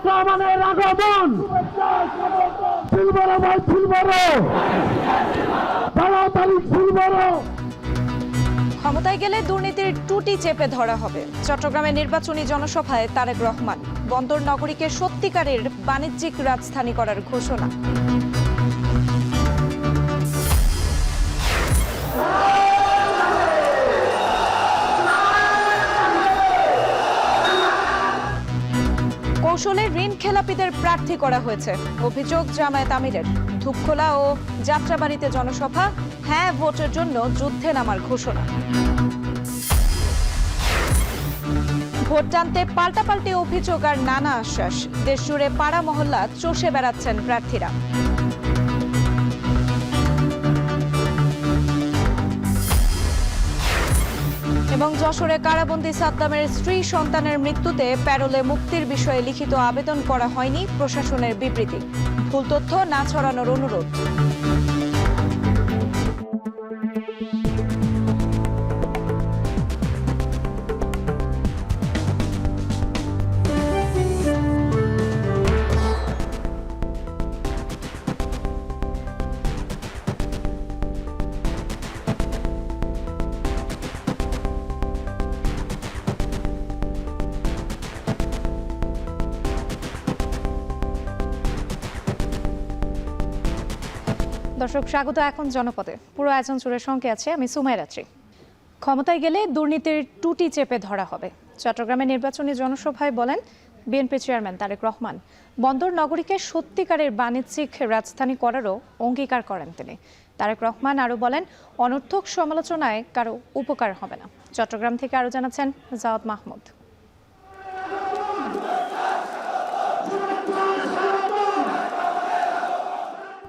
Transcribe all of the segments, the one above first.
তারেক রহমানের আগমন। ফুলবড় ভাই ফুলবড়, তাড়াতাড়ি ফুলবড়। ক্ষমতায় গেলে দুর্নীতির টুটি চেপে ধরা হবে। চট্টগ্রামে নির্বাচনী জনসভায় তারেক রহমান বন্দর নগরীকে সত্যিকারের বাণিজ্যিক রাজধানী করার ঘোষণা। কৌশলে ঋণ খেলাপিদের প্রার্থী করা হয়েছে, অভিযোগ জামায়াত আমিরের। ধূপখোলা ও যাত্রাবাড়িতে জনসভা, হ্যাঁ ভোটের জন্য যুদ্ধে নামার ঘোষণা। ভোট টানতে পাল্টাপাল্টি অভিযোগ আর নানা আশ্বাস। দেশজুড়ে পাড়া মহল্লা চষে বেড়াচ্ছেন প্রার্থীরা। এবং যশোরে কারাবন্দী সাদ্দামের স্ত্রী সন্তানের মৃত্যুতে প্যারোলে মুক্তির বিষয়ে লিখিত আবেদন করা হয়নি, প্রশাসনের বিবৃতি। ভুল তথ্য না ছড়ানোর অনুরোধ। দর্শক স্বাগত এখন জনপদে। পুরো আয়োজন জুড়ে সঙ্গে আছে আমি সুমাইরাত্রী। ক্ষমতায় গেলে দুর্নীতির টুটি চেপে ধরা হবে। চট্টগ্রামে নির্বাচনী জনসভায় বলেন বিএনপি চেয়ারম্যান তারেক রহমান, বন্দর নগরীকে সত্যিকারের বাণিজ্যিক রাজধানী করারও অঙ্গীকার করেন তিনি। তারেক রহমান আরও বলেন, অনর্থক সমালোচনায় কারো উপকার হবে না। চট্টগ্রাম থেকে আরও জানাচ্ছেন জাওয়াদ মাহমুদ।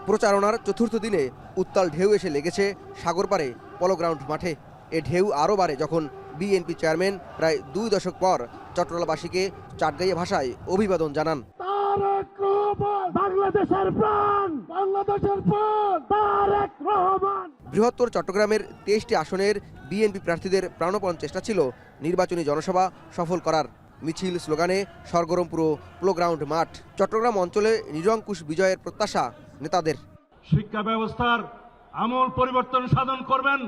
প্রচারণার চতুর্থ দিনে উত্তাল ঢেউ এসে লেগেছে সাগরপাড়ে পলো গ্রাউন্ড মাঠে। এ ঢেউ আরও বাড়ে যখন বিএনপি চেয়ারম্যান প্রায় 2 দশক পর চট্টগ্রামবাসীকে চাটগাইয়া ভাষায় অভিবাদন জানান। বৃহত্তর চট্টগ্রামের 23টি আসনের বিএনপি প্রার্থীদের প্রাণপণ চেষ্টা ছিল নির্বাচনী জনসভা সফল করার। মিছিল স্লোগানে সরগরম পুরো পলো গ্রাউন্ড মাঠ। চট্টগ্রাম অঞ্চলে নিরঙ্কুশ বিজয়ের প্রত্যাশা নেতাদের। শিক্ষা ব্যবস্থার আমূল পরিবর্তন সাধন করবেন,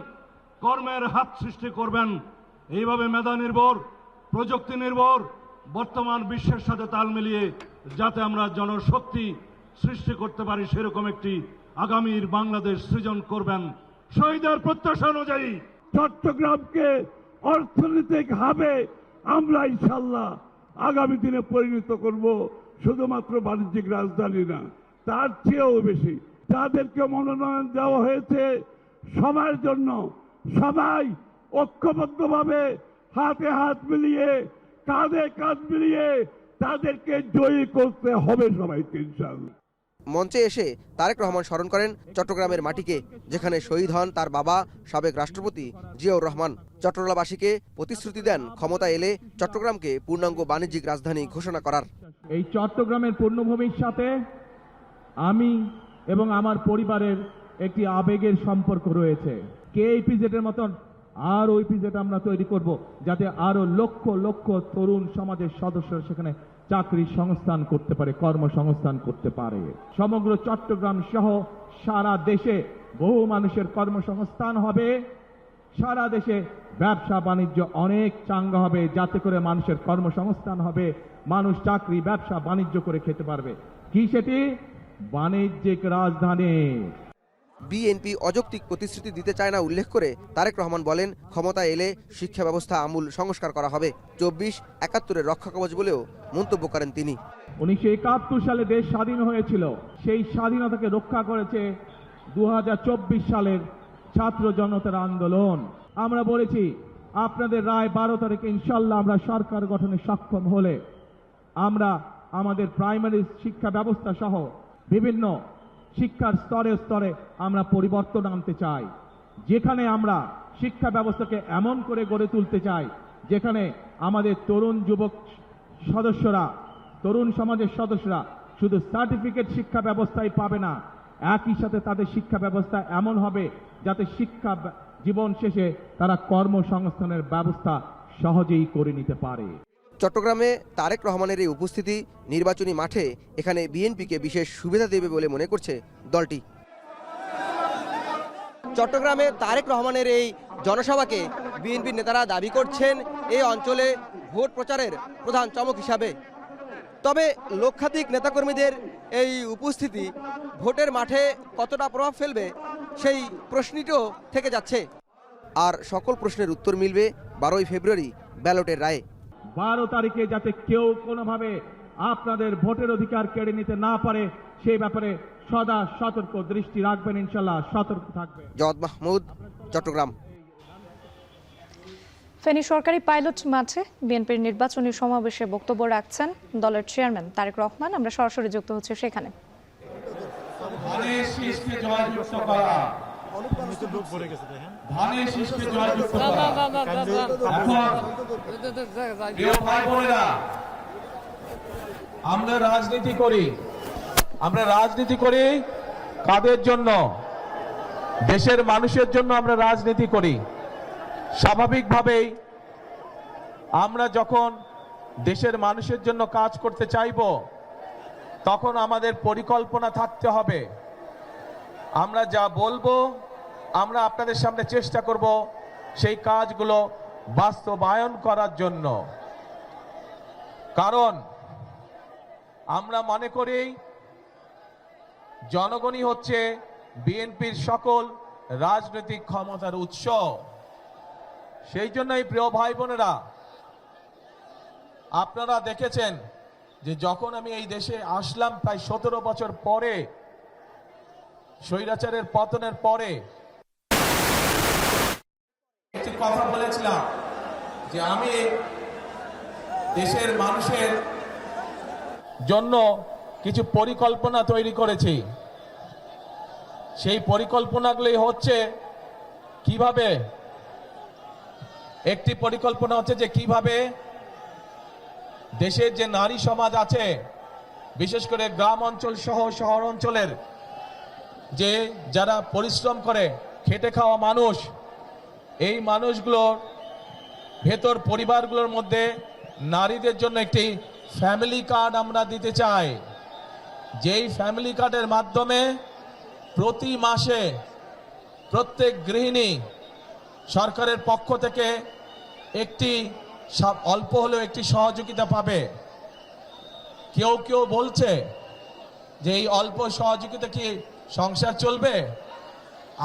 কর্মের হাত সৃষ্টি করবেন। এইভাবে মেধা নির্ভর, প্রযুক্তি নির্ভর বর্তমান বিশ্বের সাথে তাল মিলিয়ে যাতে আমরা জনশক্তি সৃষ্টি করতে পারি, সেরকম একটি আগামীর বাংলাদেশ সৃজন করবেন। শহীদের প্রত্যাশা অনুযায়ী চট্টগ্রামকে অর্থনৈতিক হাবে আমরা ইনশাল্লাহ আগামী দিনে পরিণত করব। শুধুমাত্র বাণিজ্যিক রাজধানী না, তার চেয়েও বেশি। যাদেরকে মনোনয়ন দেওয়া হয়েছে সবার জন্য, সবাই ঐক্যবদ্ধভাবে হাতে হাত মিলিয়ে কাঁধে কাঁধ মিলিয়ে তাদেরকে জয়ী করতে হবে সবাইকে ইনশাআল্লাহ। মঞ্চে এসে তারেক রহমান স্মরণ করেন চট্টগ্রামের মাটিকে, যেখানে শহীদ হন তার বাবা সাবেক রাষ্ট্রপতি জিয়াউর রহমান। চট্টগ্রামবাসীকে প্রতিশ্রুতি দেন ক্ষমতা এলে চট্টগ্রামকে পূর্ণাঙ্গ বাণিজ্যিক রাজধানী ঘোষণা করার। এই চট্টগ্রামের পূর্ণভূমির সাথে আমি এবং আমার পরিবারের একটি আবেগের সম্পর্ক রয়েছে। কেইপিজেডের মতন আর ওইপিজেড আমরা তৈরি করব, যাতে আরো লক্ষ লক্ষ তরুণ সমাজের সদস্যরা সেখানে চাকরি সংস্থান করতে পারে, কর্মসংস্থান করতে পারে। সমগ্র চট্টগ্রাম সহ সারা দেশে বহু মানুষের কর্মসংস্থান হবে। সারা দেশে ব্যবসা বাণিজ্য অনেক চাঙ্গা হবে, যাতে করে মানুষের কর্মসংস্থান হবে, মানুষ চাকরি ব্যবসা বাণিজ্য করে খেতে পারবে। কি সেটি? বাণিজ্যিক রাজধানী। বিএনপি অযৌক্তিক প্রতিশ্রুতি দিতে চায় না উল্লেখ করে তারেক রহমান বলেন, ক্ষমতা এলে শিক্ষা ব্যবস্থা আমূল সংস্কার করা হবে। 24-71-এর রক্ষা কবচ বলেও মন্তব্য করেন তিনি। 1971 সালে দেশ স্বাধীন হয়েছিল, সেই স্বাধীনতাকে রক্ষা করেছে 2024 সালের ছাত্র জনতার আন্দোলন। আমরা বলেছি আপনাদের রায় 12 তারিখে ইনশাল্লাহ আমরা সরকার গঠনে সক্ষম হলে আমরা আমাদের প্রাইমারি শিক্ষা ব্যবস্থা সহ বিভিন্ন শিক্ষার স্তরে স্তরে আমরা পরিবর্তন আনতে চাই, যেখানে আমরা শিক্ষা ব্যবস্থাকে এমন করে গড়ে তুলতে চাই যেখানে আমাদের তরুণ যুবক সদস্যরা, তরুণ সমাজের সদস্যরা শুধু সার্টিফিকেট শিক্ষা ব্যবস্থাই পাবে না, একই সাথে তাদের শিক্ষা ব্যবস্থা এমন হবে যাতে শিক্ষা জীবন শেষে তারা কর্মসংস্থানের ব্যবস্থা সহজেই করে নিতে পারে। চট্টগ্রামে তারেক রহমানের এই উপস্থিতি নির্বাচনী মাঠে এখানে বিএনপিকে বিশেষ সুবিধা দেবে বলে মনে করছে দলটি। চট্টগ্রামে তারেক রহমানের এই জনসভাকে বিএনপির নেতারা দাবি করছেন এই অঞ্চলে ভোট প্রচারের প্রধান চমক হিসাবে। তবে লক্ষাধিক নেতাকর্মীদের এই উপস্থিতি ভোটের মাঠে কতটা প্রভাব ফেলবে সেই প্রশ্নটিও থেকে যাচ্ছে। আর সকল প্রশ্নের উত্তর মিলবে 12ই ফেব্রুয়ারি ব্যালটের রায়ে। 12 তারিখে যাতে কেউ কোনোভাবে আপনাদের ভোটের অধিকার কেড়ে নিতে না পারে সেই ব্যাপারে সদা সতর্ক দৃষ্টি রাখবেন, ইনশাল্লাহ সতর্ক থাকবেন। জওয়াদ মাহমুদ, চট্টগ্রাম। ফেনী সরকারি পাইলট মাঠে বিএনপির নির্বাচনী সমাবেশে বক্তব্য রাখছেন দলের চেয়ারম্যান তারেক রহমান। আমরা সরাসরি যুক্ত হচ্ছি সেখানে। আমরা রাজনীতি করি কাদের জন্য? দেশের মানুষের জন্য আমরা রাজনীতি করি। স্বাভাবিকভাবেই আমরা যখন দেশের মানুষের জন্য কাজ করতে চাইব তখন আমাদের পরিকল্পনা থাকতে হবে। আমরা যা বলবো আমরা আপনাদের সামনে চেষ্টা করব সেই কাজগুলো বাস্তবায়ন করার জন্য। কারণ আমরা মনে করি জনগণই হচ্ছে বিএনপির সকল রাজনৈতিক ক্ষমতার উৎস। সেই জন্যই প্রিয় ভাই বোনেরা, আপনারা দেখেছেন যে যখন আমি এই দেশে আসলাম প্রায় 17 বছর পরে, স্বৈরাচারের পতনের পরে, একটি কথা বলেছিলাম যে আমি দেশের মানুষের জন্য কিছু পরিকল্পনা তৈরি করেছি। সেই পরিকল্পনাগুলি হচ্ছে কিভাবে, একটি পরিকল্পনা হচ্ছে যে কিভাবে দেশের যে নারী সমাজ আছে, বিশেষ করে গ্রাম অঞ্চল সহ শহর অঞ্চলের যে যারা পরিশ্রম করে খেটে খাওয়া মানুষ, এই মানুষগুলোর ভেতর পরিবারগুলোর মধ্যে নারীদের জন্য একটি ফ্যামিলি কার্ড আমরা দিতে চাই। যেই ফ্যামিলি কার্ডের মাধ্যমে প্রতি মাসে প্রত্যেক গৃহিণী সরকারের পক্ষ থেকে একটি অল্প হলেও একটি সহযোগিতা পাবে। কেউ কেউ বলছে যে এই অল্প সহযোগিতা কি সংসার চলবে?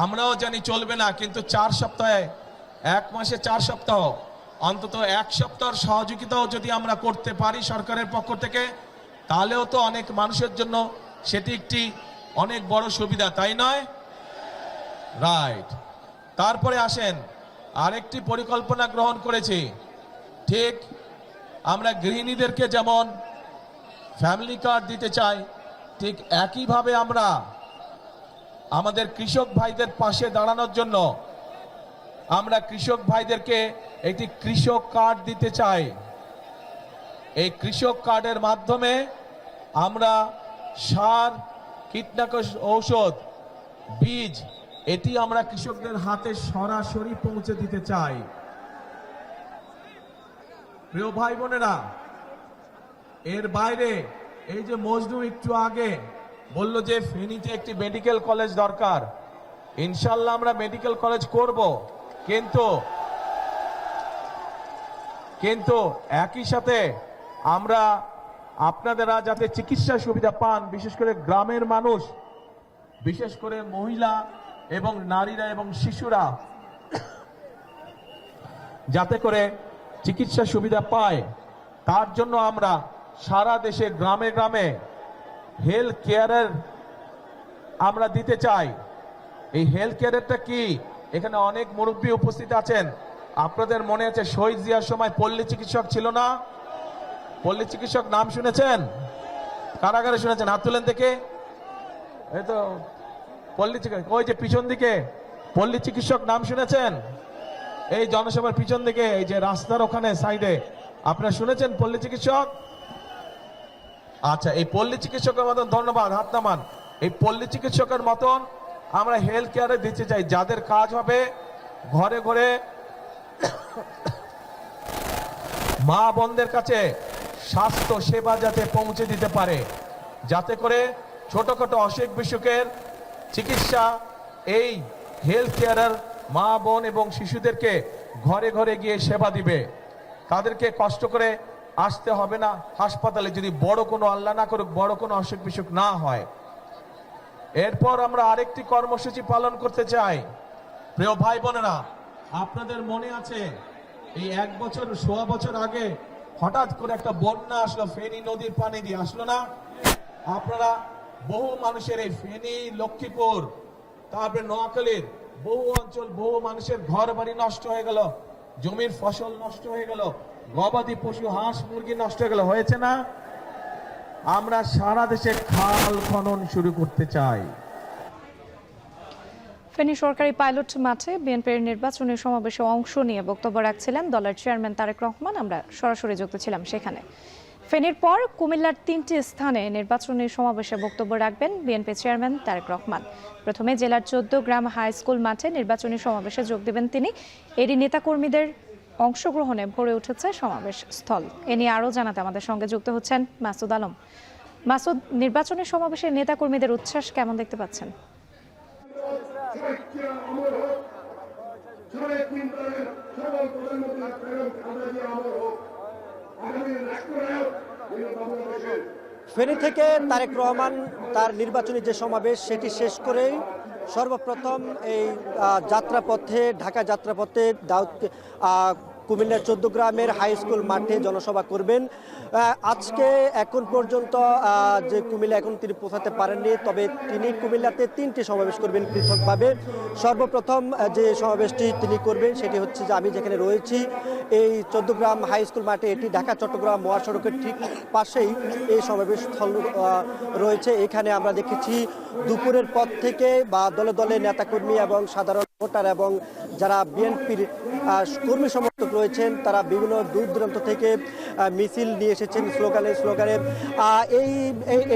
আমরাও জানি চলবে না, কিন্তু 4 সপ্তাহে, 1 মাসে 4 সপ্তাহ, অন্তত 1 সপ্তাহের সহযোগিতাও যদি আমরা করতে পারি সরকারের পক্ষ থেকে, তাহলেও তো অনেক মানুষের জন্য সেটি একটি অনেক বড় সুবিধা, তাই নয়? রাইট। তারপরে আসেন, আরেকটি পরিকল্পনা গ্রহণ করেছি। ঠিক আমরা গৃহিণীদেরকে যেমন ফ্যামিলি কার্ড দিতে চাই, ঠিক একইভাবে আমরা আমাদের কৃষক ভাইদের পাশে দাঁড়ানোর জন্য আমরা কৃষক ভাইদেরকে একটি কৃষক কার্ড দিতে চাই। এই কৃষক কার্ডের মাধ্যমে আমরা সার, কীটনাশক ঔষধ, বীজ এটি আমরা কৃষকদের হাতে সরাসরি পৌঁছে দিতে চাই। প্রিয় ভাই বোনেরা, এর বাইরে এই যে মজনু একটু আগে বলল যে ফেনীতে একটি মেডিকেল কলেজ দরকার, ইনশাল্লাহ আমরা মেডিকেল কলেজ করব, কিন্তু একই সাথে আমরা আপনারা যাতে চিকিৎসা সুবিধা পান, বিশেষ করে গ্রামের মানুষ, বিশেষ করে মহিলা এবং নারীরা এবং শিশুরা যাতে করে চিকিৎসা সুবিধা পায়, তার জন্য আমরা সারা দেশে গ্রামে গ্রামে হেলথ কেয়ারের আমরা দিতে চাই। এই হেলথ কেয়ারটা কি? এখানে অনেক মুরব্বী উপস্থিত আছেন। আপনাদের মনে আছে শহীদ জিয়ার সময় পল্লী চিকিৎসক ছিল না? পল্লী চিকিৎসক নাম শুনেছেন? কারাগারে শুনেছেন? হাত তুলেন দেখে। এই তো পল্লী চিকিৎসক, ওই যে পিছন দিকে পল্লী চিকিৎসক নাম শুনেছেন? এই জনসভার পিছন দিকে, এই যে রাস্তার ওখানে সাইডে, আপনারা শুনেছেন পল্লী চিকিৎসক? আচ্ছা, এই পল্লী চিকিৎসকের মতন, ধন্যবাদ, হাত নামান। এই পল্লী চিকিৎসকের মতন আমরা হেলথ কেয়ারে দিতে চাই, যাদের কাজ হবে ঘরে ঘরে মা বোনদের কাছে স্বাস্থ্য সেবা যাতে পৌঁছে দিতে পারে, যাতে করে ছোটখাটো অসুখ বিসুখের চিকিৎসা এই হেলথ কেয়ারার মা বোন এবং শিশুদেরকে ঘরে ঘরে গিয়ে সেবা দিবে। তাদেরকে কষ্ট করে আসতে হবে না হাসপাতালে, যদি বড় কোনো, আল্লাহ না করুক, বড় কোনো অসুখ বিসুখ না হয়। এরপর আমরা আরেকটি কর্মসূচি পালন করতে চাই। প্রিয় ভাই বোনেরা, আপনাদের মনে আছে এই 1 বছর সোয়া বছর আগে হঠাৎ করে একটা বন্যা আসলো, ফেনী নদীর পানি দিয়ে আসলো না? আপনারা বহু মানুষের এই ফেনী, লক্ষ্মীপুর, তারপরে নোয়াখালীর বহু অঞ্চল, বহু মানুষের ঘর বাড়ি নষ্ট হয়ে গেল, জমির ফসল নষ্ট হয়ে গেল, গবাদি পশু হাঁস মুরগি নষ্ট হয়ে গেল, হয়েছে না? আমরা সারা দেশে খাল খনন শুরু করতে চাই। ফেনী সরকারি পাইলট মাঠে বিএনপির নির্বাচনী সমাবেশে অংশ নিয়ে বক্তব্য রাখছিলেন দলের চেয়ারম্যান তারেক রহমান। আমরা সরাসরি যুক্ত ছিলাম সেখানে। ফেনীর পর কুমিল্লার 3টি স্থানে নির্বাচনী সমাবেশে বক্তব্য রাখবেন বিএনপি চেয়ারম্যান তারেক রহমান। প্রথমে জেলার 14 গ্রাম হাই স্কুল মাঠে নির্বাচনী সমাবেশে যোগ দেবেন তিনি। এরই নেতাকর্মীদের অংশগ্রহণে ভরে উঠেছে সমাবেশ স্থল। এ নিয়ে আরও জানাতে আমাদের সঙ্গে যুক্ত হচ্ছেন মাসুদ আলম। মাসুদ, নির্বাচনী সমাবেশে নেতাকর্মীদের উচ্ছ্বাস কেমন দেখতে পাচ্ছেন? ফেনী থেকে তারেক রহমান তার নির্বাচনী যে সমাবেশ সেটি শেষ করেই সর্বপ্রথম এই যাত্রাপথে, ঢাকা যাত্রাপথে কুমিল্লার 14 গ্রামের হাই স্কুল মাঠে জনসভা করবেন। আজকে এখন পর্যন্ত যে কুমিল্লা এখন তিনি পৌঁছাতে পারেননি, তবে তিনি কুমিল্লাতে 3টি সমাবেশ করবেন পৃথকভাবে। সর্বপ্রথম যে সমাবেশটি তিনি করবেন সেটি হচ্ছে যে আমি যেখানে রয়েছি এই 14 গ্রাম হাই স্কুল মাঠে, এটি ঢাকা চট্টগ্রাম মহাসড়কের ঠিক পাশেই এই সমাবেশ স্থল রয়েছে। এখানে আমরা দেখেছি দুপুরের পর থেকে বা দলে দলে নেতাকর্মী এবং সাধারণ ভোটার এবং যারা বিএনপির কর্মী সমর্থক রয়েছেন তারা বিভিন্ন দূর দূরান্ত থেকে মিছিল নিয়ে এসেছেন স্লোগানে।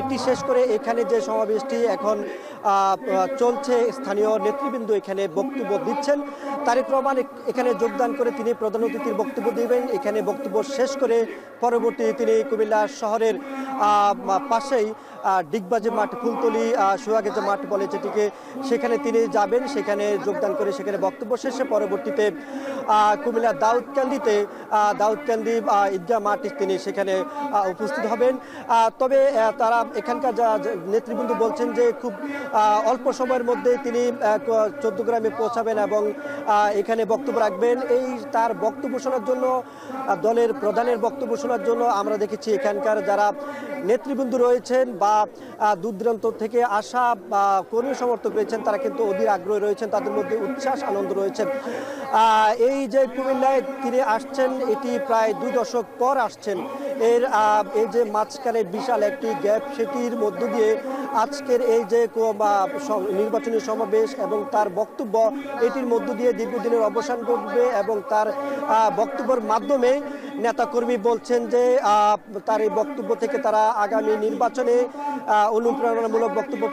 এটি শেষ করে এখানে যে সমাবেশটি এখন চলছে, স্থানীয় নেতৃবৃন্দ এখানে বক্তব্য দিচ্ছেন। তারেক রহমান এখানে যোগদান করে তিনি প্রধান অতিথির বক্তব্য দেবেন। এখানে বক্তব্য শেষ করে পরবর্তী তিনি কুমিল্লা শহরের পাশেই ডিগবাজি মাঠ, ফুলতলি সোহাগে যে মাঠ বলে যেটিকে, সেখানে তিনি যাবেন। সেখানে যোগদান করে সেখানে বক্তব্য শেষে পরবর্তীতে কুমিল্লা দাউদকান্দি ঈদগাহ মাঠ তিনি সেখানে উপস্থিত হবেন। তবে তারা এখানকার নেতৃবৃন্দ বলছেন যে খুব অল্প সময়ের মধ্যে তিনি 14 গ্রামে পৌঁছাবেন এবং এখানে বক্তব্য রাখবেন। এই তার বক্তব্য শোনার জন্য, দলের প্রধানের বক্তব্য শোনার জন্য আমরা দেখেছি এখানকার যারা নেতৃবৃন্দ রয়েছেন বা দূর দূরান্ত থেকে আসা বা কর্মী সমর্থক রয়েছেন তারা কিন্তু অধীর আগ্রহী রয়েছেন, তাদের মধ্যে উচ্ছ্বাস আনন্দ রয়েছেন। এই যে কুমিল্লায় তিনি আসছেন এটি প্রায় 2 দশক পর আসছেন। এই যে মাঝখানে বিশাল একটি গ্যাপ, সেটির মধ্য দিয়ে আজকের এই যে নির্বাচনী সমাবেশ এবং তার বক্তব্য, এটির মধ্য দিয়ে দীর্ঘদিনের অবসান ঘটবে এবং তার বক্তব্যের মাধ্যমে নেতাকর্মী বলছেন যে তার এই বক্তব্য থেকে তারা আগামী নির্বাচনে অনুপ্রেরণামূলক বক্তব্য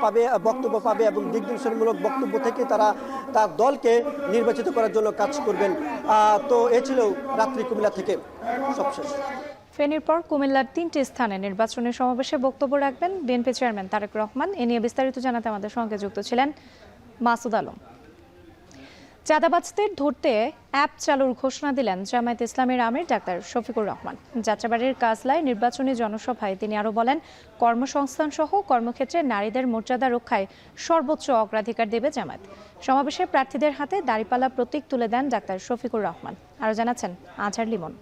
পাবে এবং দিকনির্দেশনমূলক বক্তব্য থেকে তারা তার দলকে নির্বাচিত করার জন্য কাজ করবেন। তো এ ছিল রাত্রি কুমিল্লা থেকে সবশেষ। ফেনীর পর কুমিল্লার 3টি স্থানে নির্বাচনী সমাবেশে বক্তব্য রাখবেন বিএনপি চেয়ারম্যান তারেক রহমান। এ নিয়ে বিস্তারিত জানাতে আমাদের সঙ্গে যুক্ত ছিলেন মাসুদ আলম। চাঁদাবাজদের ধরতে অ্যাপ চালুর ঘোষণা দিলেন জামায়াতে ইসলামীর আমির ডাক্তার শফিকুর রহমান। যাত্রাবাড়ির কাজলায় নির্বাচনী জনসভায় তিনি আরও বলেন, কর্মসংস্থান সহ কর্মক্ষেত্রে নারীদের মর্যাদা রক্ষায় সর্বোচ্চ অগ্রাধিকার দেবে জামায়াত। সমাবেশে প্রার্থীদের হাতে দাড়িপাল্লা প্রতীক তুলে দেন ডাক্তার শফিকুর রহমান। আরও জানাচ্ছেন আজহার লিমন।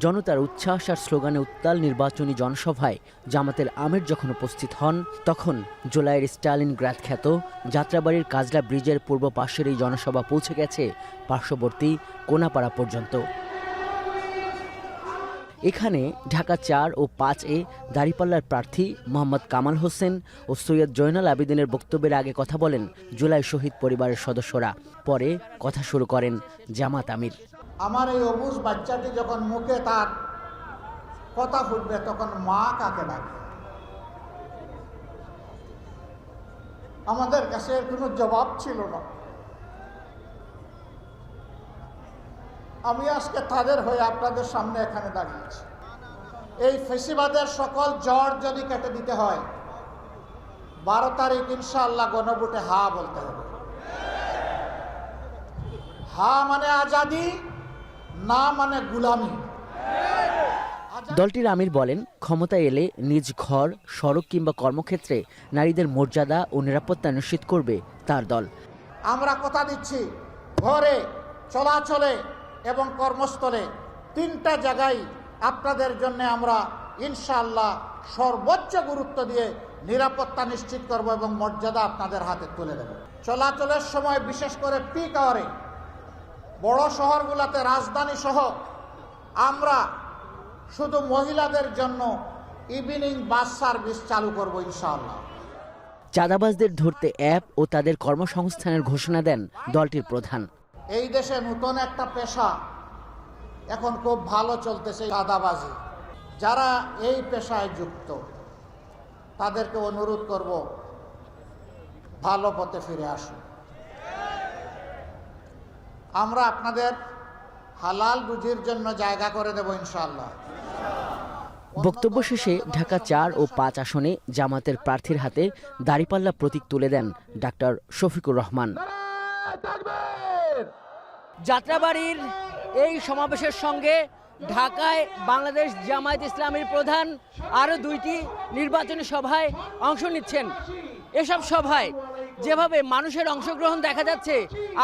জনতার উচ্ছ্বাস আর স্লোগানে উত্তাল নির্বাচনী জনসভায় জামাতের আমির যখন উপস্থিত হন, তখন জুলাইয়ের স্টালিনগ্রাদ খ্যাত যাত্রাবাড়ির কাজলা ব্রিজের পূর্ব পাশের এই জনসভা পৌঁছে গেছে পার্শ্ববর্তী কোনাপাড়া পর্যন্ত। এখানে ঢাকা 4 ও 5-এ দাঁড়িপাল্লার প্রার্থী মোহাম্মদ কামাল হোসেন ও সৈয়দ জয়নাল আবেদিনের বক্তব্যের আগে কথা বলেন জুলাই শহীদ পরিবারের সদস্যরা। পরে কথা শুরু করেন জামাত আমির। আমার এই অবুজ বাচ্চাটি যখন মুখে তার কথা ফুটবে তখন মা কাকে ডাকে? আমাদের কাছে কোনো জবাব ছিল না। আমি আজকে তাদের হয়ে আপনাদের সামনে এখানে দাঁড়িয়েছি। এই ফেসিবাদের সকল জড় যদি কেটে দিতে হয় 12 তারিখ ইনশাআল্লাহ গণভোটে হা বলতে হবে। হা মানে আজাদি, না মানে গুলামি। দলটির আমির বলেন, ক্ষমতায় এলে নিজ ঘর, সড়ক কিংবা কর্মক্ষেত্রে নারীদের মর্যাদা ও নিরাপত্তা নিশ্চিত করবে তার দল। আমরা কথা দিচ্ছি, ঘরে, চলাচলে এবং কর্মস্থলে 3টা জায়গায় আপনাদের জন্য আমরা ইনশাআল্লাহ সর্বোচ্চ গুরুত্ব দিয়ে নিরাপত্তা নিশ্চিত করব এবং মর্যাদা আপনাদের হাতে তুলে দেব। চলাচলের সময় বিশেষ করে পিক আওয়ারে বড় শহরগুলোতে, রাজধানী সহ আমরা শুধু মহিলাদের জন্য ইভিনিং বাস সার্ভিস চালু করব ইনশাআল্লাহ। চাঁদাবাজদের ধরতে অ্যাপ ও তাদের কর্মসংস্থানের ঘোষণা দেন দলটির প্রধান। এই দেশে নতুন একটা পেশা এখন খুব ভালো চলতেছে, চাঁদাবাজি। যারা এই পেশায় যুক্ত তাদেরকে অনুরোধ করব, ভালো পথে ফিরে আসুন। আমরা আপনাদের হালাল রুজির জন্য জায়গা করে দেব ইনশাআল্লাহ। বক্তব্য শেষে ঢাকা 4 ও 5 আসনে জামাতের প্রার্থীর হাতে দাঁড়িপাল্লা প্রতীক তুলে দেন ডাক্তার শফিকুর রহমান। যাত্রাবাড়ির এই সমাবেশের সঙ্গে ঢাকায় বাংলাদেশ জামায়াত ইসলামীর প্রধান আরও 2টি নির্বাচনী সভায় অংশ নিচ্ছেন। এসব সভায় যেভাবে মানুষের অংশগ্রহণ দেখা যাচ্ছে,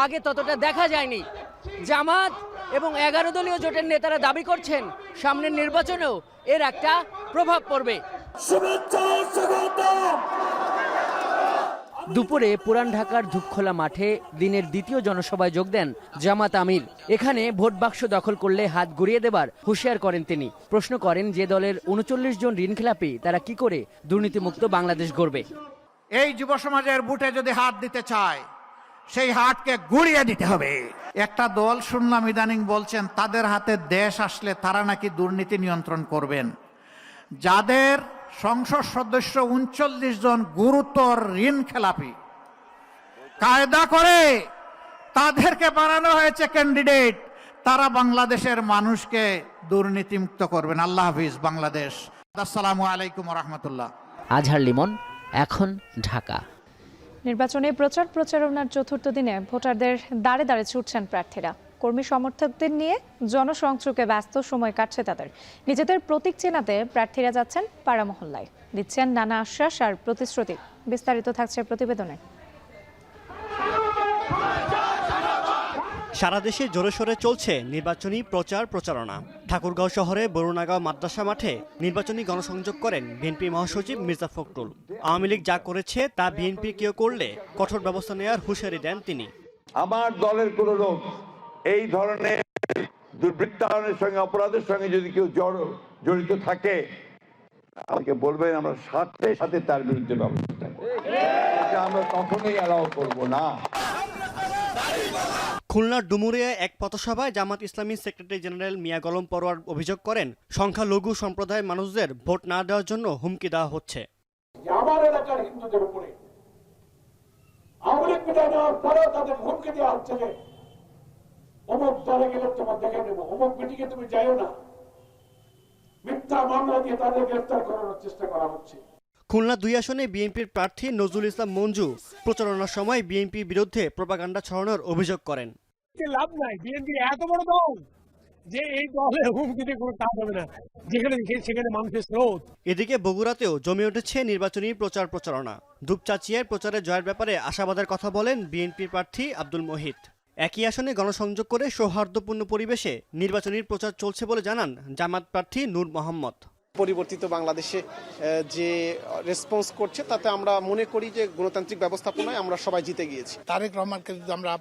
আগে ততটা দেখা যায়নি। জামাত এবং 11 দলীয় জোটের নেতারা দাবি করছেন সামনের নির্বাচনেও এর একটা প্রভাব পড়বে। দুপুরে পুরান ঢাকার ধূপখোলা মাঠে দিনের দ্বিতীয় জনসভায় যোগ দেন জামাত আমির। এখানে ভোট বাক্স দখল করলে হাত ঘুরিয়ে দেবার হুঁশিয়ার করেন তিনি। প্রশ্ন করেন, যে দলের 39 জন ঋণখেলাপি তারা কি করে দুর্নীতিমুক্ত বাংলাদেশ গড়বে? এই যুব সমাজের বুটে যদি হাত দিতে চায়, সেই হাতকে গুড়িয়ে দিতে হবে। একটা দল শুনলাম ইদানিং বলছেন তাদের হাতে দেশ আসলে তারা নাকি দুর্নীতি নিয়ন্ত্রণ করবেন। যাদের সংসদ সদস্য 39 জন গুরুতর ঋণ খেলাপি, কায়দা করে তাদেরকে বানানো হয়েছে ক্যান্ডিডেট, তারা বাংলাদেশের মানুষকে দুর্নীতিমুক্ত করবেন। আল্লাহ হাফিজ বাংলাদেশ। আসসালামু আলাইকুম ওয়া রাহমাতুল্লাহ। আজহার লিমন, এখন ঢাকা। নির্বাচনে প্রচারণার চতুর্থ দিনে ভোটারদের দাঁড়ে দাঁড়ে ছুটছেন প্রার্থীরা। কর্মী সমর্থকদের নিয়ে জনসংযোগে ব্যস্ত সময় কাটছে তাদের। নিজেদের প্রতীক চেনাতে প্রার্থীরা যাচ্ছেন পাড়া মহল্লায়, দিচ্ছেন নানা আশ্বাস আর প্রতিশ্রুতি। বিস্তারিত থাকছে প্রতিবেদনে। সারা দেশে জোরে সোরে চলছে নির্বাচনী প্রচারণা। ঠাকুরগাঁও শহরে বরুণাগাঁও মাদ্রাসা মাঠে নির্বাচনী গণসংযোগ করেন বিএনপি মহাসচিব মির্জা ফখরুল। আওয়ামী লীগ যা করেছে তা বিএনপি কেউ করলে কঠোর ব্যবস্থা নেওয়ার হুঁশিয়ারি দেন তিনি। আমার দলের কোনো লোক এই ধরনের দুর্বৃত্তায়নের সঙ্গে, অপরাধের সঙ্গে যদি কেউ জড়িত থাকে, আমাকে বলবেন, আমরা সাথে সাথে তার বিরুদ্ধে ব্যবস্থা করব। এটা আমরা কখনোই অ্যালাউ করব না। খুলনার ডুমুরিয়ায় এক পথসভায় জামাত ইসলামী সেক্রেটারি জেনারেল মিয়া গোলাম পরোয়ার অভিযোগ করেন, সংখ্যালঘু সম্প্রদায়ের মানুষদের ভোট না দেওয়ার জন্য হুমকি দেওয়া হচ্ছে। আমার এলাকার হিন্দুদের উপরে আওয়ামী লীগ বিদায় নেওয়ার পরেও তাদের হুমকি দেওয়া হচ্ছে যে অমুক দলে গেলে তোমার দেখে নেবো, অমুক মিটিংয়ে তুমি যাইও না। মিথ্যা মামলা দিয়ে তাদের গ্রেফতার করানোর চেষ্টা করা হচ্ছে। খুলনা 2 আসনে বিএনপির প্রার্থী নজরুল ইসলাম মঞ্জু প্রচারণার সময় বিএনপির বিরুদ্ধে প্রোপাগান্ডা ছড়ানোর অভিযোগ করেন। লাভ নাই, বিএনপি এত বড় দল যে এই দলে হুমকি দিয়ে কোনো কাজ হবে না, যেখানে সেখানে মানুষের স্রোত। এদিকে বগুড়াতেও জমে উঠেছে নির্বাচনী প্রচারণা। দুপচাচিয়ার প্রচারে জয়ের ব্যাপারে আশাবাদের কথা বলেন বিএনপির প্রার্থী আব্দুল মহিত। একই আসনে গণসংযোগ করে সৌহার্দ্যপূর্ণ পরিবেশে নির্বাচনী প্রচার চলছে বলে জানান জামাত প্রার্থী নূর মোহাম্মদ। পরিবর্তিত বাংলাদেশে যে রেসপন্স করছে তাতে আমরা মনে করি যে গণতান্ত্রিক ব্যবস্থাপনায় আমরা সবাই জিতে গিয়েছি। তারেক রহমানকে যদি আমরা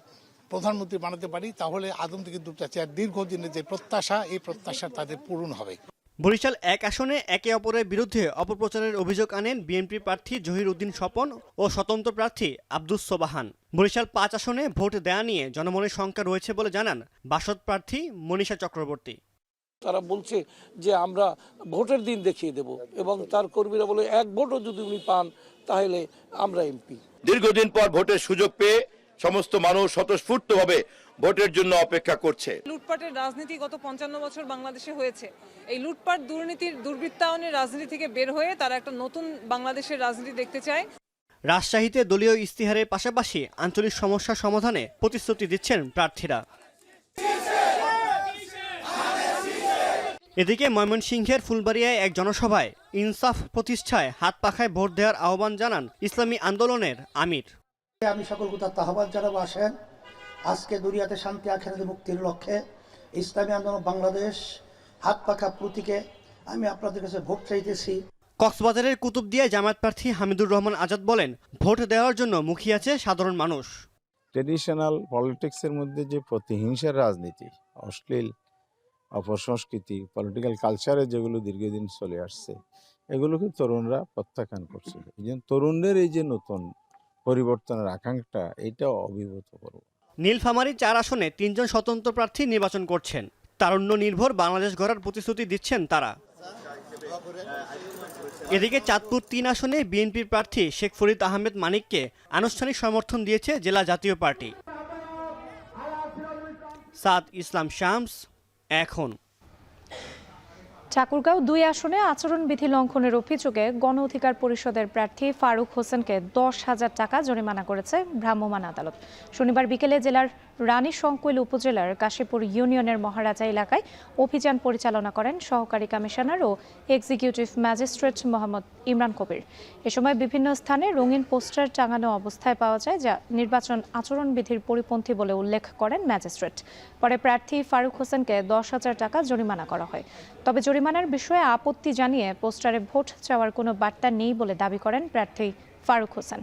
প্রধানমন্ত্রী বানাতে পারি তাহলে আদম থেকে দুপচাচিয়ার দীর্ঘদিনের যে প্রত্যাশা, এই প্রত্যাশা তাদের পূরণ হবে। বরিশাল 1 আসনে একে অপরের বিরুদ্ধে অপপ্রচারের অভিযোগ আনেন বিএনপি প্রার্থী জহির উদ্দিন স্বপন ও স্বতন্ত্র প্রার্থী আব্দুস সোবাহান। বরিশাল 5 আসনে ভোট দেয়া নিয়ে জনমনের শঙ্কা রয়েছে বলে জানান বাসদ প্রার্থী মনীষা চক্রবর্তী। তারা বলছে যে আমরা ভোটের দিন দেখিয়ে দেব, এবং তার কর্মীরা বলে 1 ভোটও যদি উনি পান তাহলে আমরা এমপি। দীর্ঘদিন পর ভোটের সুযোগ পেয়ে সমস্ত মানুষ স্বতঃস্ফূর্তভাবে ভোটের জন্য অপেক্ষা করছে। লুটপাটের রাজনীতি গত 55 বছর বাংলাদেশে হয়েছে। এই লুটপাট দুর্নীতির দুর্বৃত্তায়নের রাজনীতি থেকে বের হয়ে তারা একটা নতুন বাংলাদেশের রাজনীতি দেখতে চায়। রাজশাহীতে দলীয় ইস্তিহারের পাশাপাশি আঞ্চলিক সমস্যা সমাধানে প্রতিশ্রুতি দিচ্ছেন প্রার্থীরা। এদিকে ময়মনসিংহের ফুলবাড়িয়ায় এক জনসভায় ইনসাফ প্রতিষ্ঠায় হাত পাখায় ভোট দেওয়ার আহ্বান জানান ইসলামী আন্দোলনের আমির। আমি সকল কথা আহ্বান জানাবো, আসেন আজকে দুনিয়াতে শান্তি আখেরাতে মুক্তির লক্ষ্যে ইসলামী আন্দোলন বাংলাদেশ হাত পাখা প্রতীকে আমি আপনাদের কাছে ভোট চাইতেছি। কক্সবাজারের কুতুবদিয়ায় জামায়াত প্রার্থী হামিদুর রহমান আজাদ বলেন, ভোট দেওয়ার জন্য মুখিয়ে আছে সাধারণ মানুষ। ট্রেডিশনাল পলিটিক্সের মধ্যে যে প্রতিহিংসার রাজনীতি, অশ্লীল অপসংস্কৃতি, পলিটিক্যাল কালচারে যেগুলো দীর্ঘদিন চলে আসছে, এগুলোকে তরুণরা প্রত্যাখ্যান করছে। এই জন্য তরুণদের এই যে নতুন পরিবর্তনের আকাঙ্ক্ষা, এটা অভিভূতপূর্ব। নীলফামারী 4 আসনে 3 জন স্বতন্ত্র প্রার্থী নির্বাচন করছেন। তারুণ্য নির্ভর বাংলাদেশ গড়ার প্রতিশ্রুতি দিচ্ছেন তারা। এদিকে চাঁদপুর 3 আসনে বিএনপির প্রার্থী শেখ ফরিদ আহমেদ মানিককে আনুষ্ঠানিক সমর্থন দিয়েছে জেলা জাতীয় পার্টি। সাদ ইসলাম শামস, এখন। ঠাকুরগাঁও 2 আসনে আচরণবিধি লঙ্ঘনের অভিযোগে গণ অধিকার পরিষদের প্রার্থী ফারুক হোসেনকে 10,000 টাকা জরিমানা করেছে ভ্রাম্যমাণ আদালত। শনিবার বিকেলে জেলার রানী শঙ্কৈল উপজেলার কাশীপুর ইউনিয়নের মহারাজা এলাকায় অভিযান পরিচালনা করেন সহকারী কমিশনার ও এক্সিকিউটিভ ম্যাজিস্ট্রেট মোহাম্মদ ইমরান কবির। এ সময় বিভিন্ন স্থানে রঙিন পোস্টার টাঙানো অবস্থায় পাওয়া যায়, যা নির্বাচন আচরণবিধির পরিপন্থী বলে উল্লেখ করেন ম্যাজিস্ট্রেট। পরে প্রার্থী ফারুক হোসেনকে 10,000 টাকা জরিমানা করা হয়। তবে জরিমানার বিষয়ে আপত্তি জানিয়ে পোস্টারে ভোট চাওয়ার কোনো বার্তা নেই বলে দাবি করেন প্রার্থী ফারুক হোসেন।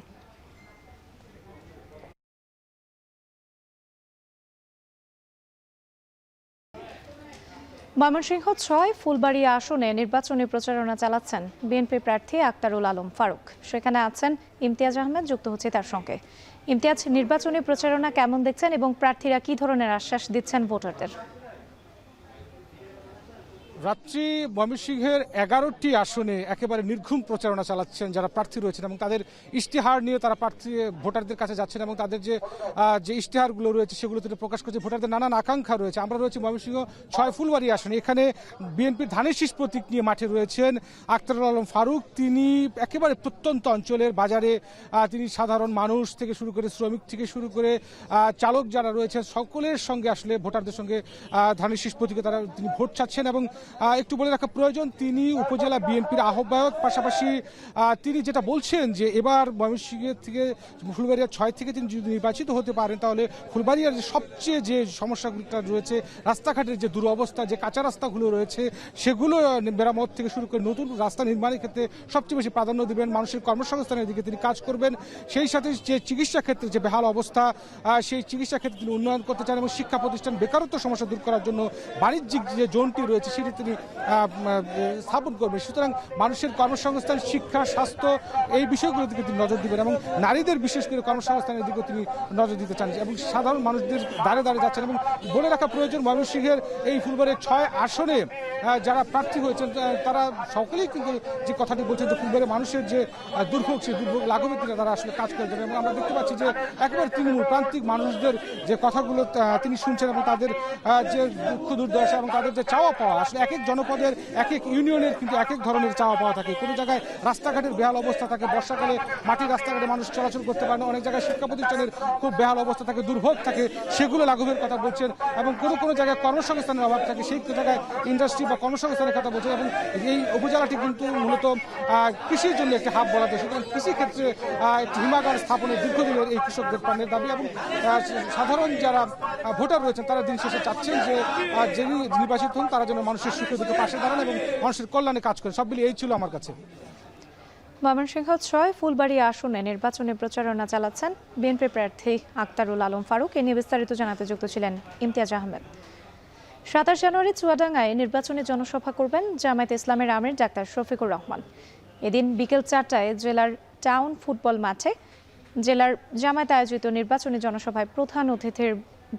ময়মনসিংহ 6 ফুলবাড়িয়া আসনে নির্বাচনী প্রচারণা চালাচ্ছেন বিএনপি প্রার্থী আক্তারুল আলম ফারুক। সেখানে আছেন ইমতিয়াজ আহমেদ, যুক্ত হচ্ছে তার সঙ্গে। ইমতিয়াজ, নির্বাচনী প্রচারণা কেমন দেখছেন এবং প্রার্থীরা কি ধরনের আশ্বাস দিচ্ছেন ভোটারদের? রাত্রি ময়মনসিংহের 11টি আসনে একেবারে নির্ঘুম প্রচারণা চালাচ্ছেন যারা প্রার্থী রয়েছেন এবং তাদের ইশতেহার নিয়ে তারা প্রার্থী ভোটারদের কাছে যাচ্ছেন এবং তাদের যে ইশতেহারগুলো রয়েছে সেগুলো তিনি প্রকাশ করছে। ভোটারদের নানান আকাঙ্ক্ষা রয়েছে। আমরা রয়েছি ময়মনসিংহ 6 ফুলবাড়ি আসনে। এখানে বিএনপির ধানের শীষ প্রতীক নিয়ে মাঠে রয়েছেন আক্তারুল আলম ফারুক। তিনি একেবারে প্রত্যন্ত অঞ্চলের বাজারে তিনি সাধারণ মানুষ থেকে শুরু করে শ্রমিক থেকে শুরু করে চালক যারা রয়েছেন সকলের সঙ্গে আসলে ভোটারদের সঙ্গে ধানের শীষ প্রতীকে তিনি ভোট চাচ্ছেন। এবং একটু বলে রাখা প্রয়োজন, তিনি উপজেলা বিএনপির আহ্বায়ক। পাশাপাশি তিনি যেটা বলছেন যে এবার ময়মনসিংহের থেকে ফুলবাড়িয়া 6 থেকে তিনি যদি নির্বাচিত হতে পারেন তাহলে ফুলবাড়িয়ার যে সবচেয়ে যে সমস্যাগুলো রয়েছে, রাস্তাঘাটের যে দুরবস্থা, যে কাঁচা রাস্তাগুলো রয়েছে সেগুলো মেরামত থেকে শুরু করে নতুন রাস্তা নির্মাণের ক্ষেত্রে সবচেয়ে বেশি প্রাধান্য দেবেন। মানুষের কর্মসংস্থানের দিকে তিনি কাজ করবেন। সেই সাথে যে চিকিৎসা ক্ষেত্রে যে বেহাল অবস্থা, সেই চিকিৎসা ক্ষেত্রে তিনি উন্নয়ন করতে চান এবং শিক্ষা প্রতিষ্ঠান বেকারত্ব সমস্যা দূর করার জন্য বাণিজ্যিক যে জোনটি রয়েছে সেটি তিনি স্থাপন করবেন। সুতরাং মানুষের কর্মসংস্থান, শিক্ষা, স্বাস্থ্য এই বিষয়গুলোর দিকে তিনি নজর দিবেন এবং নারীদের বিশেষ করে কর্মসংস্থানের দিকে তিনি নজর দিতে চান এবং সাধারণ মানুষদের দ্বারে দ্বারে যাচ্ছেন। এবং বলে রাখা প্রয়োজন, ময়মনসিংহের এই ফুলবাড়িয়া 6 আসনে যারা প্রার্থী হয়েছেন তারা সকলেই কিন্তু যে কথাটি বলছেন যে ফুলবাড়িয়া মানুষের যে দুর্ভোগ, সেই দুর্ভোগ লাঘবে তারা আসলে কাজ করে যাবেন। এবং আমরা দেখতে পাচ্ছি যে একেবারে তৃণমূল প্রান্তিক মানুষদের যে কথাগুলো তিনি শুনছেন এবং তাদের যে দুঃখ দুর্দশা এবং তাদের যে চাওয়া পাওয়া, আসলে এক এক জনপদের এক এক ইউনিয়নের কিন্তু এক এক ধরনের চাওয়া পাওয়া থাকে। কোনো জায়গায় রাস্তাঘাটের বেহাল অবস্থা থাকে, বর্ষাকালে মাটির রাস্তাঘাটে মানুষ চলাচল করতে পারে না। অনেক জায়গায় শিক্ষা প্রতিষ্ঠানের খুব বেহাল অবস্থা থাকে, দুর্ভোগ থাকে, সেগুলো লাঘবের কথা বলছেন। এবং কোনো জায়গায় কর্মসংস্থানের অভাব থাকে, সেই জায়গায় ইন্ডাস্ট্রি বা কর্মসংস্থানের কথা বলছেন। এবং এই উপজেলাটি কিন্তু মূলত কৃষির জন্য একটি হাব বলা যায়। সুতরাং কৃষি ক্ষেত্রে একটি হিমাগার স্থাপনের দীর্ঘদিনের এই কৃষকদের প্রাণের দাবি। এবং সাধারণ যারা ভোটার রয়েছেন তারা দিন শেষে চাচ্ছেন যে যিনি নির্বাচিত হন তারা যেন মানুষের সুখে দুঃখে পাশে দাঁড়ান এবং মানুষের কল্যাণে কাজ করেন। সব মিলিয়ে এই ছিল আমার কাছে। ময়মনসিংহ 6 ফুলবাড়িয়া আসনে নির্বাচনী প্রচারণা চালাচ্ছেন বিএনপি প্রার্থী আক্তারুল আলম ফারুক। এ নিয়ে বিস্তারিত জানাতে যুক্ত ছিলেন ইমতিয়াজ আহমেদ। 27 জানুয়ারি চুয়াডাঙ্গায় নির্বাচনী জনসভা করবেন জামায়াতে ইসলামের আমির ডাক্তার শফিকুর রহমান। এদিন বিকেল 4টায় জেলার টাউন ফুটবল মাঠে জেলার জামায়াতে আয়োজিত নির্বাচনী জনসভায় প্রধান অতিথির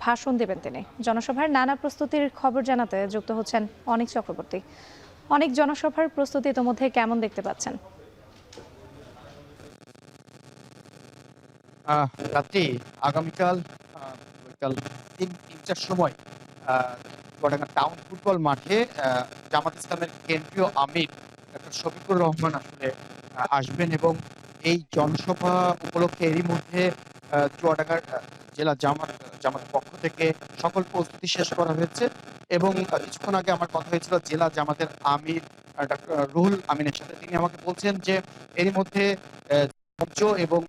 ভাষণ দেবেন তিনি। জনসভার নানা প্রস্তুতির খবর জানাতে যুক্ত হচ্ছেন অনেক চক্রবর্তী। অনেক জনসভার প্রস্তুতি ইতোমধ্যে কেমন দেখতে পাচ্ছেন? রাত্রি আগামীকাল বিকাল 3টি 5টার সময় চুয়াডাঙ্গা টাউন ফুটবল মাঠে জামাত ইসলামের কেন্দ্রীয় আমির ডক্টর শফিকুর রহমান আসলে আসবেন এবং এই জনসভা উপলক্ষে এরই মধ্যে চুয়াডাঙ্গার জেলা জামাতের পক্ষ থেকে সকল প্রস্তুতি শেষ করা হয়েছে এবং কিছুক্ষণ আগে আমার কথা হয়েছিল জেলা জামাতের আমির ডক্টর রুহুল আমিনের সাথে। তিনি আমাকে বলছেন যে এরই মধ্যে মঞ্চ এবং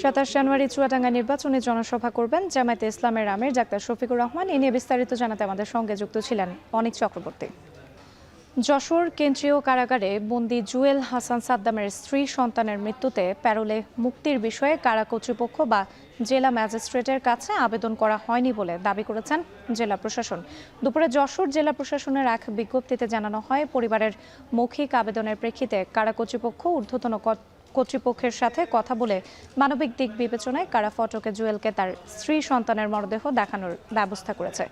সাতাশ জানুয়ারি চুয়াডাঙ্গা নির্বাচনে জনসভা করবেন জামায়াতে ইসলামের আমির ডাক্তার শফিকুর রহমান। এ নিয়ে বিস্তারিত জানাতে আমাদের সঙ্গে যুক্ত ছিলেন অনিক চক্রবর্তী। যশোর কেন্দ্রীয় কারাগারে বন্দী জুয়েল হাসান সাদ্দামের স্ত্রী সন্তানের মৃত্যুতে প্যারোলে মুক্তির বিষয়ে কারা কর্তৃপক্ষ বা জেলা ম্যাজিস্ট্রেটের কাছে আবেদন করা হয়নি বলে দাবি করেছেন জেলা প্রশাসন। দুপুরে যশোর জেলা প্রশাসনের এক বিজ্ঞপ্তিতে জানানো হয়, পরিবারের মৌখিক আবেদনের প্রেক্ষিতে কারা কর্তৃপক্ষ ঊর্ধ্বতন কর্তৃপক্ষের সাথে কথা বলে মানবিক দিক বিবেচনায় কারা ফটকে জুয়েলকে তার স্ত্রী সন্তানের মরদেহ দেখানোর ব্যবস্থা করেছে।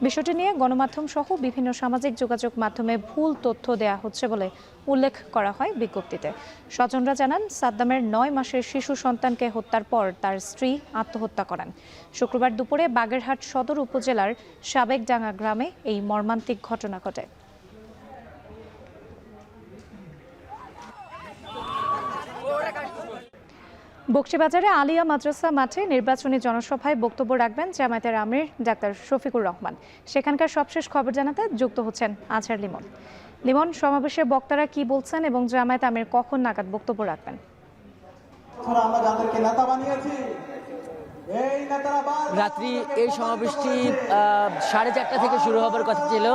বিষয়টি নিয়ে গণমাধ্যম সহ বিভিন্ন সামাজিক যোগাযোগ মাধ্যমে ভুল তথ্য দেয়া হচ্ছে বলে উল্লেখ করা হয় বিজ্ঞপ্তিতে। স্বজনরা জানান, সাদ্দামের 9 মাসের শিশু সন্তানকে হত্যার পর তার স্ত্রী আত্মহত্যা করেন। শুক্রবার দুপুরে বাগেরহাট সদর উপজেলার সাবেকডাঙ্গা গ্রামে এই মর্মান্তিক ঘটনা ঘটে। বকশীবাজারে আলিয়া মাদ্রাসা মাঠে নির্বাচনী জনসভায় বক্তব্য রাখবেন জামায়াতের আমির ডাক্তার শফিকুর রহমান। সেখানকার সবশেষ খবর জানাতে যুক্ত হচ্ছেন আজহার লিমন। লিমন, সমাবেশে বক্তারা কি বলছেন এবং জামায়াত আমির কখন নাগাদ বক্তব্য রাখবেন? রাত্রি এই সমাবেশটি 4:30 থেকে শুরু হবার কথা ছিল।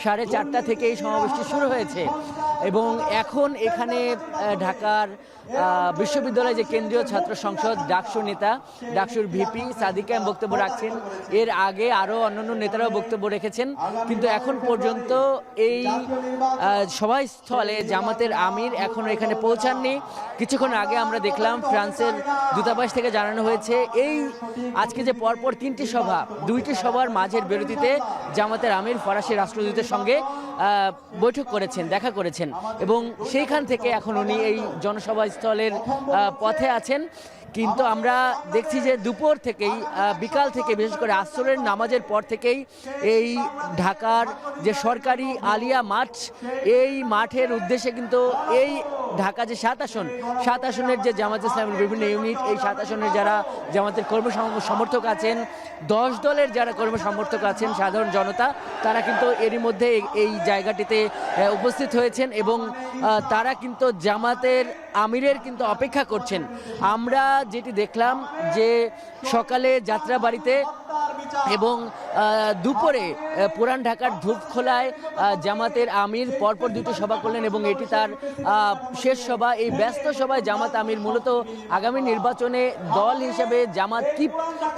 4:30 থেকে এই সমাবেশটি শুরু হয়েছে এবং এখন এখানে ঢাকার বিশ্ববিদ্যালয় যে কেন্দ্রীয় ছাত্র সংসদ ডাকসুর নেতা, ডাকসুর ভিপি সাদিক কায়েম বক্তব্য রাখছেন। এর আগে আরও অন্যান্য নেতারাও বক্তব্য রেখেছেন, কিন্তু এখন পর্যন্ত এই সভাস্থলে জামাতের আমির এখনও এখানে পৌঁছাননি। কিছুক্ষণ আগে আমরা দেখলাম ফ্রান্সের দূতাবাস থেকে জানানো হয়েছে এই আজকে যে পরপর 3টি সভা, 2টি সভার মাঝের বিরতিতে জামাতের আমির ফরাসি রাষ্ট্রদূতের সঙ্গে বৈঠক করেছেন, দেখা করেছেন এবং সেইখান থেকে এখন উনি এই জনসভা স্থলের পথে আছেন। কিন্তু আমরা দেখছি যে দুপুর থেকেই, বিকাল থেকে, বিশেষ করে আসরের নামাজের পর থেকেই এই ঢাকার যে সরকারি আলিয়া মাঠ, এই মাঠের উদ্দেশ্যে কিন্তু এই ঢাকা যে 7 আসনের যে জামাত ইসলামের বিভিন্ন ইউনিট, এই 7 আসনের যারা জামাতের সমর্থক আছেন, 10 দলের যারা সমর্থক আছেন, সাধারণ জনতা, তারা কিন্তু এরই মধ্যে এই জায়গাটিতে উপস্থিত হয়েছেন এবং তারা কিন্তু জামাতের আমিরের কিন্তু অপেক্ষা করছেন। আমরা যেটি দেখলাম যে সকালে যাত্রাবাড়িতে এবং দুপুরে পুরান ঢাকার ধূপখোলায় জামাতের আমির পরপর 2টি সভা করলেন এবং এটি তার শেষ সভা। এই ব্যস্ত সভায় জামাত আমির মূলত আগামী নির্বাচনে দল হিসেবে জামাত কি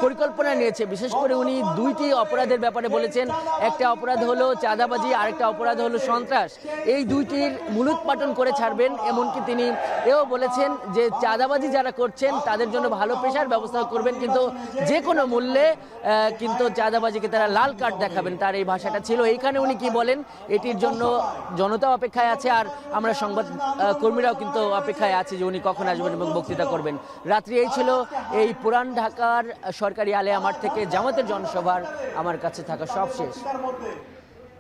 পরিকল্পনা নিয়েছে, বিশেষ করে উনি 2টি অপরাধের ব্যাপারে বলেছেন। একটা অপরাধ হলো চাঁদাবাজি, আরেকটা অপরাধ হলো সন্ত্রাস। এই 2টির মূলোৎপাটন করে ছাড়বেন। এমনকি তিনি এও বলেছেন যে চাঁদাবাজি যারা করছেন তাদের জন্য ভালো পেশার ব্যবস্থা করবেন, কিন্তু যে কোনো মূল্যে কিন্তু চাঁদাবাজিকে তারা লাল কার্ড দেখাবেন, তার এই ভাষাটা ছিল। এইখানে উনি কি বলেন এটির জন্য জনতা অপেক্ষায় আছে, আর আমরা সংবাদ কর্মীরাও কিন্তু অপেক্ষায় আছি যে উনি কখন আসবেন এবং বক্তৃতা করবেন। রাত্রি এই ছিল এই পুরান ঢাকার সরকারি আলিয়া মাঠ থেকে জামাতের জনসভার আমার কাছে থাকা সবশেষ।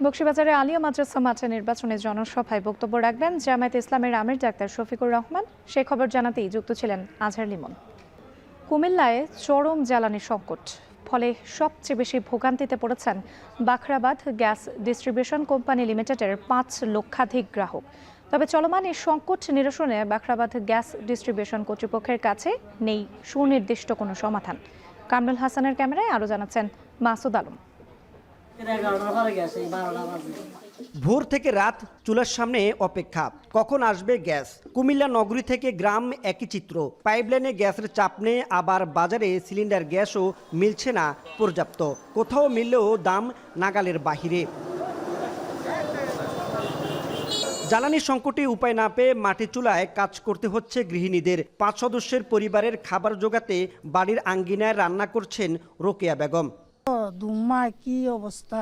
বকশীবাজারে আলিয়া মাদ্রাসা মাঠে নির্বাচনী জনসভায় বক্তব্য রাখবেন জামায়াত ইসলামের আমির ডাক্তার শফিকুর রহমান। সে খবর জানাতেই যুক্ত ছিলেন আজহার লিমন। কুমিল্লায় চরম জ্বালানি সংকট, ফলে সবচেয়ে বেশি ভোগান্তিতে পড়েছেন বাখরাবাদ গ্যাস ডিস্ট্রিবিউশন কোম্পানি লিমিটেডের 5 লক্ষাধিক গ্রাহক। তবে চলমান এই সংকট নিরসনে বাখরাবাদ গ্যাস ডিস্ট্রিবিউশন কর্তৃপক্ষের কাছে নেই সুনির্দিষ্ট কোনো সমাধান। কামরুল হাসানের ক্যামেরায় আরও জানাচ্ছেন মাসুদ আলম। ভোর থেকে রাত চুলার সামনে অপেক্ষা, কখন আসবে গ্যাস। কুমিল্লা নগরী থেকে গ্রাম একই চিত্র। পাইপলাইনে গ্যাসের চাপ নেই, আবার বাজারে সিলিন্ডার গ্যাসও মিলছে না পর্যাপ্ত, কোথাও মিললেও দাম নাগালের বাহিরে। জ্বালানি সংকটে উপায় না পেয়ে মাটির চুলায় কাজ করতে হচ্ছে গৃহিণীদের। 5 সদস্যের পরিবারের খাবার জোগাতে বাড়ির আঙ্গিনায় রান্না করছেন রোকেয়া বেগম। দুমায় কি অবস্থা,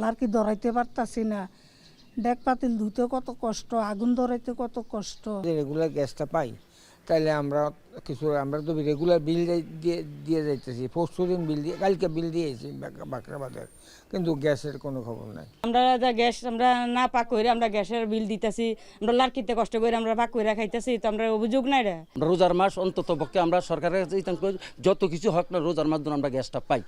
লার্কি ধরাইতে পারতাছি না, ডেক পাতিল ধুতে কত কষ্ট, আগুন ধরাইতে কত কষ্ট। রেগুলার গ্যাসটা পাই তাইলে আমরা তো রেগুলার বিল দিয়ে যাইতেছি, পরশুদিন বিল দিয়ে, কালকে বিল দিয়েছি বাকরাবাদের, কিন্তু গ্যাসের কোনো খবর নাই। আমরা গ্যাস আমরা না পাক করে আমরা গ্যাসের বিল দিতেছি, আমরা লার্কিতে কষ্ট করে আমরা পাক করে খাইতেছি, তো আমরা অভিযোগ নাই রে। রোজার মাস অন্তত পক্ষে আমরা সরকারের যত কিছু হক না রোজার মাধ্যমে আমরা গ্যাসটা পাই।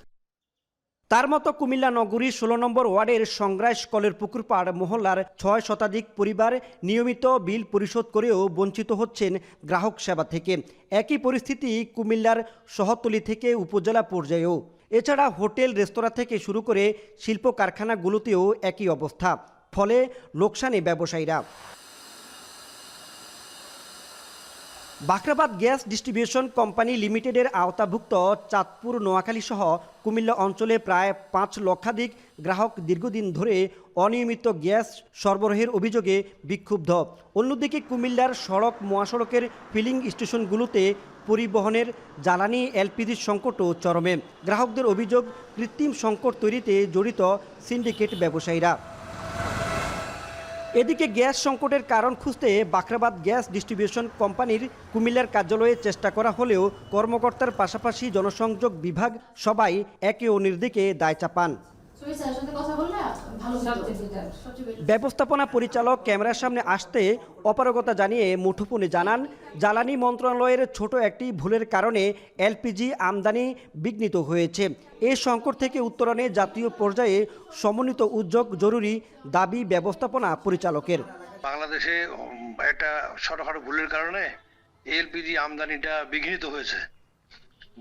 তার মতো কুমিল্লা নগরীর 16 নম্বর ওয়ার্ডের সংগ্রাস কলের পুকুরপাড় মহল্লার 6 শতাধিক পরিবার নিয়মিত বিল পরিশোধ করেও বঞ্চিত হচ্ছেন গ্রাহক সেবা থেকে। একই পরিস্থিতি কুমিল্লার শহরতলি থেকে উপজেলা পর্যায়েও। এছাড়া হোটেল রেস্তোরাঁ থেকে শুরু করে শিল্প কারখানাগুলোতেও একই অবস্থা, ফলে লোকসানে ব্যবসায়ীরা। বাখরাবাদ গ্যাস ডিস্ট্রিবিউশন কোম্পানি লিমিটেডের আওতাভুক্ত চাঁদপুর, নোয়াখালী সহ কুমিল্লা অঞ্চলে প্রায় 5 লক্ষাধিক গ্রাহক দীর্ঘদিন ধরে অনিয়মিত গ্যাস সরবরাহের অভিযোগে বিক্ষুব্ধ। অন্যদিকে কুমিল্লার সড়ক মহাসড়কের ফিলিং স্টেশনগুলোতে পরিবহনের জ্বালানি এলপিজির সংকটও চরমে। গ্রাহকদের অভিযোগ, কৃত্রিম সংকট তৈরিতে জড়িত সিন্ডিকেট ব্যবসায়ীরা। এদিকে গ্যাস সংকটের কারণ খুঁজতে বাখরাবাদ গ্যাস ডিস্ট্রিবিউশন কোম্পানির কুমিল্লার কার্যালয়ে চেষ্টা করা হলেও কর্মকর্তার পাশাপাশি জনসংযোগ বিভাগ সবাই একে অন্যের দিকে দায় চাপান। ব্যবস্থাপনা পরিচালক ক্যামেরার সামনে আসতে অপারগতা জানিয়ে মুঠোফোনে জানান, জ্বালানি মন্ত্রণালয়ের ছোট একটি ভুলের কারণে এলপিজি আমদানি বিঘ্নিত হয়েছে। এই সংকট থেকে উত্তরণে জাতীয় পর্যায়ে সমন্বিত উদ্যোগ জরুরি, দাবি ব্যবস্থাপনা পরিচালকের। বাংলাদেশে একটা ছোটখাটো ভুলের কারণে এলপিজি আমদানিটা বিঘ্নিত হয়েছে।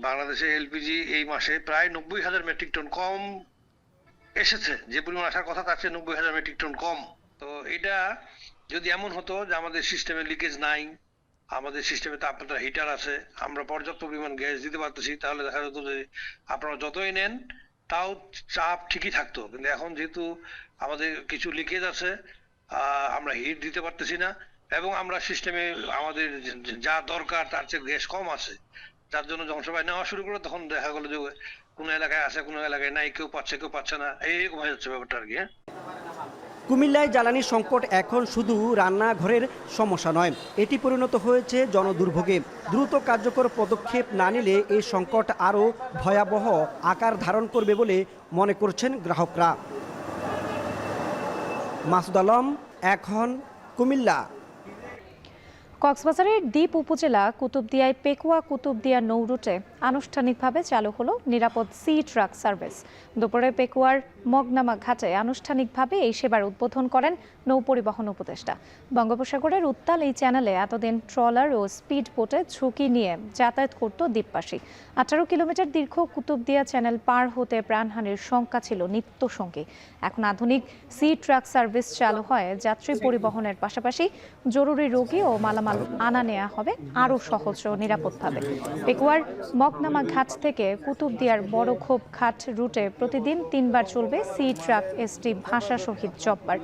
বাংলাদেশে এলপিজি এই মাসে প্রায় 90,000 মেট্রিক টন কম এসেছে, যে পরিমাণ আসার কথা তার চেয়ে 90,000 মেট্রিক টন কম। তো এটা যদি এমন হতো যে আমাদের সিস্টেমে লিকেজ নাই, আমাদের সিস্টেমে তাপমাত্রা হিটার আছে, আমরা পর্যাপ্ত পরিমাণ গ্যাস দিতে পারতেছি, তাহলে দেখা যেত যে আপনারা যতই নেন তাও চাপ ঠিকই থাকতো। কিন্তু এখন যেহেতু আমাদের কিছু লিকেজ আছে, আমরা হিট দিতে পারতেছি না, এবং আমরা সিস্টেমে আমাদের যা দরকার তার চেয়ে গ্যাস কম আছে, যার জন্য যখন সবাই নেওয়া শুরু করে তখন দেখা গেল যে কোনো এলাকায় আছে, কোনো এলাকায় নাই, কেউ পাচ্ছে কেউ পাচ্ছে না, এইরকম হয়ে যাচ্ছে ব্যাপারটা আর কি। কুমিল্লায় জ্বালানি সংকট এখন শুধু রান্নাঘরের সমস্যা নয়, এটি পরিণত হয়েছে জনদুর্ভোগে। দ্রুত কার্যকর পদক্ষেপ না নিলে এই সংকট আরও ভয়াবহ আকার ধারণ করবে বলে মনে করছেন গ্রাহকরা। মাসুদ আলম, এখন, কুমিল্লা। কক্সবাজারের দ্বীপ উপজেলা কুতুবদিয়ায় পেকুয়া কুতুবদিয়া নৌ রুটে আনুষ্ঠানিকভাবে চালু হলো নিরাপদ সি ট্রাক সার্ভিস। দুপুরে পেকুয়ার মগনামা ঘাটে আনুষ্ঠানিকভাবে এই সেবার উদ্বোধন করেন নৌ পরিবহন উপদেষ্টা। বঙ্গোপসাগরের উত্তাল এই চ্যানেলে এতদিন ট্রলার ও স্পিড বোটে ঝুঁকি নিয়ে যাতায়াত করত দ্বীপবাসী। 18 কিলোমিটার দীর্ঘ কুতুবদিয়া চ্যানেল পার হতে প্রাণহানির শঙ্কা ছিল নিত্যসঙ্গী। এখন আধুনিক সি ট্রাক সার্ভিস চালু হয় যাত্রী পরিবহনের পাশাপাশি জরুরি রোগী ও মালামাল আনা নেওয়া হবে আরও সহজ ও নিরাপদভাবে। পেকুয়ার মগনামা ঘাট থেকে কুতুবদিয়ার বড়খোপ ঘাট রুটে প্রতিদিন 3 বার চলবে সি ট্রাক এসটি ভাষা শহীদ জব্বার।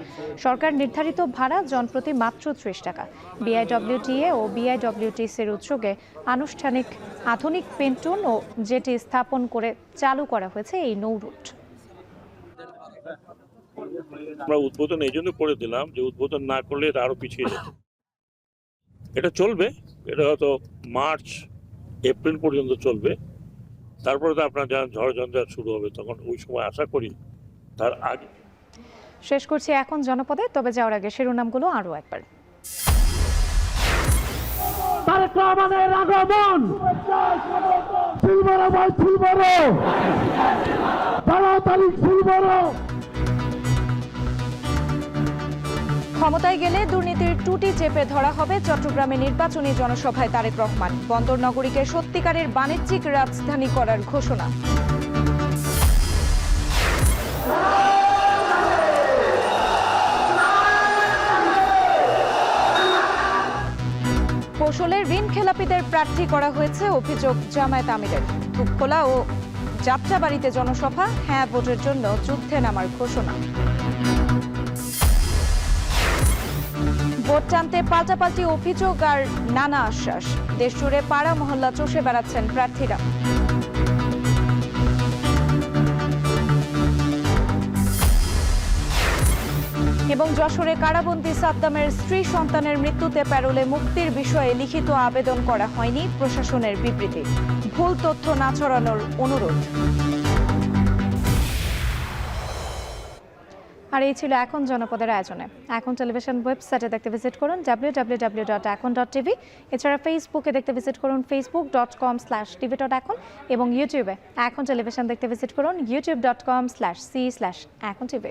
সরকার নির্ধারিত ভাড়া জনপ্রতি মাত্র 30 টাকা। বিআইডব্লিউটিএ ও বিআইডব্লিউটিসির উদ্যোগে আধুনিক পেন্টুন ও জেটি স্থাপন করে চালু করা হয়েছে এই নৌ রুট। আমরা উদ্বোধন এই জন্য করে দিলাম যে উদ্বোধন না করলে এটা আরো পিছিয়ে যেত। এটা চলবে, এটা হয়তো মার্চ এপ্রিল পর্যন্ত চলবে, তারপরে তো আপনার যখন ঝড় ঝঞ্ঝাট শুরু হবে তখন ওই সময় আশা করি তার আগে। শেষ করছি এখন জনপদে, তবে যাওয়ার আগে শিরোনামগুলো আরো একবার। তারেক রহমানের আগমন, ফুলবড় ভাই ফুলবড়, তাড়াতাড়ি ফুলবড়। ক্ষমতায় গেলে দুর্নীতির টুটি চেপে ধরা হবে, চট্টগ্রামে নির্বাচনী জনসভায় তারেক রহমান। বন্দর নগরীকে সত্যিকারের বাণিজ্যিক রাজধানী করার ঘোষণা। কৌশলের ঋণ খেলাপিদের প্রার্থী করা হয়েছে, অভিযোগ জামায়াত আমিরের। ধূপখোলা ও যাত্রাবাড়িতে জনসভা, হ্যাঁ ভোটের জন্য যুদ্ধে নামার ঘোষণা। ভোট টানতে পাল্টাপাল্টি অভিযোগ আর নানা আশ্বাস, দেশ জুড়ে পাড়া মহল্লা চষে বেড়াচ্ছেন প্রার্থীরা। এবং যশোরে কারাবন্দী সাদ্দামের স্ত্রী সন্তানের মৃত্যুতে প্যারোলে মুক্তির বিষয়ে লিখিত আবেদন করা হয়নি, প্রশাসনের বিবৃতি। ভুল তথ্য না ছড়ানোর অনুরোধ। আর এই ছিল এখন জনপদের আয়োজনে। এখন টেলিভিশন ওয়েবসাইটে দেখতে ভিজিট করুন www.ekon.tv। এছাড়া ফেসবুকে দেখতে ভিজিট করুন facebook.com/tv.ekon এবং ইউটিউবে এখন টেলিভিশন দেখতে ভিজিট করুন youtube.com/c/ekontv।